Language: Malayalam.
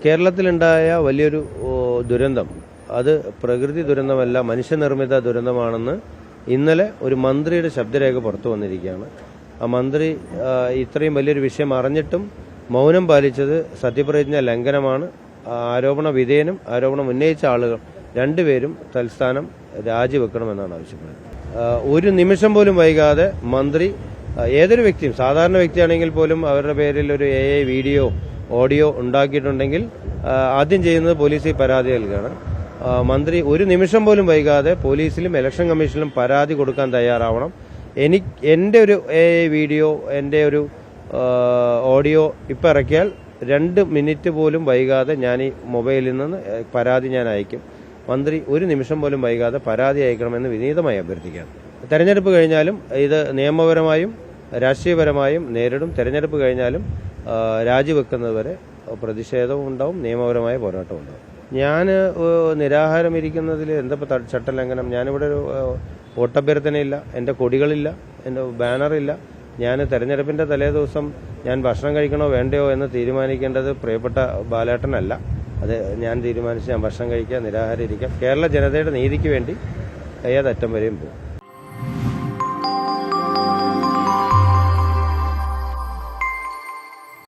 കേരളത്തിലുണ്ടായ വലിയൊരു ദുരന്തം അത് പ്രകൃതി ദുരന്തമല്ല, മനുഷ്യനിർമ്മിത ദുരന്തമാണെന്ന് ഇന്നലെ ഒരു മന്ത്രിയുടെ ശബ്ദരേഖ പുറത്തു വന്നിരിക്കുകയാണ്. ആ മന്ത്രി ഇത്രയും വലിയൊരു വിഷയം അറിഞ്ഞിട്ടും മൗനം പാലിച്ചത് സത്യപ്രതിജ്ഞ ലംഘനമാണ്. ആരോപണ വിധേയനും ആരോപണം ഉന്നയിച്ച ആളുകൾ രണ്ടുപേരും തൽസ്ഥാനം രാജിവെക്കണമെന്നാണ് ആവശ്യപ്പെടുന്നത്. ഒരു നിമിഷം പോലും വൈകാതെ മന്ത്രി, ഏതൊരു വ്യക്തിയും, സാധാരണ വ്യക്തിയാണെങ്കിൽ പോലും അവരുടെ പേരിൽ ഒരു AI വീഡിയോ ഓഡിയോ ഉണ്ടാക്കിയിട്ടുണ്ടെങ്കിൽ ആദ്യം ചെയ്യുന്നത് പോലീസിൽ പരാതി നൽകുകയാണ്. മന്ത്രി ഒരു നിമിഷം പോലും വൈകാതെ പോലീസിലും ഇലക്ഷൻ കമ്മീഷനിലും പരാതി കൊടുക്കാൻ തയ്യാറാവണം. എൻ്റെ ഒരു AI വീഡിയോ, എൻ്റെ ഒരു ഓഡിയോ ഇപ്പം ഇറക്കിയാൽ 2 മിനിറ്റ് പോലും വൈകാതെ ഞാൻ ഈ മൊബൈലിൽ നിന്ന് പരാതി ഞാൻ അയക്കും. മന്ത്രി ഒരു നിമിഷം പോലും വൈകാതെ പരാതി അയക്കണമെന്ന് വിനീതമായി അഭ്യർത്ഥിക്കുകയാണ്. തെരഞ്ഞെടുപ്പ് കഴിഞ്ഞാലും ഇത് നിയമപരമായും രാഷ്ട്രീയപരമായും നേരിടും. തെരഞ്ഞെടുപ്പ് കഴിഞ്ഞാലും രാജിവെക്കുന്നതുവരെ പ്രതിഷേധവും ഉണ്ടാവും, നിയമപരമായ പോരാട്ടവും ഉണ്ടാവും. ഞാൻ നിരാഹാരം ഇരിക്കുന്നതിൽ എന്താ ചട്ടലംഘനം? ഞാനിവിടെ ഒരു വോട്ടഭ്യർത്ഥനയില്ല, എൻ്റെ കൊടികളില്ല, എൻ്റെ ബാനറില്ല. ഞാൻ തെരഞ്ഞെടുപ്പിൻ്റെ തലേദിവസം ഞാൻ ഭക്ഷണം കഴിക്കണോ വേണ്ടയോ എന്ന് തീരുമാനിക്കേണ്ടത് പ്രിയപ്പെട്ട ബാലേട്ടനല്ല. അത് ഞാൻ തീരുമാനിച്ച് ഞാൻ ഭക്ഷണം കഴിക്കുക, നിരാഹാരം ഇരിക്കാം. കേരള ജനതയുടെ നീതിക്ക് വേണ്ടി ഏതറ്റം വരെയും പോകും.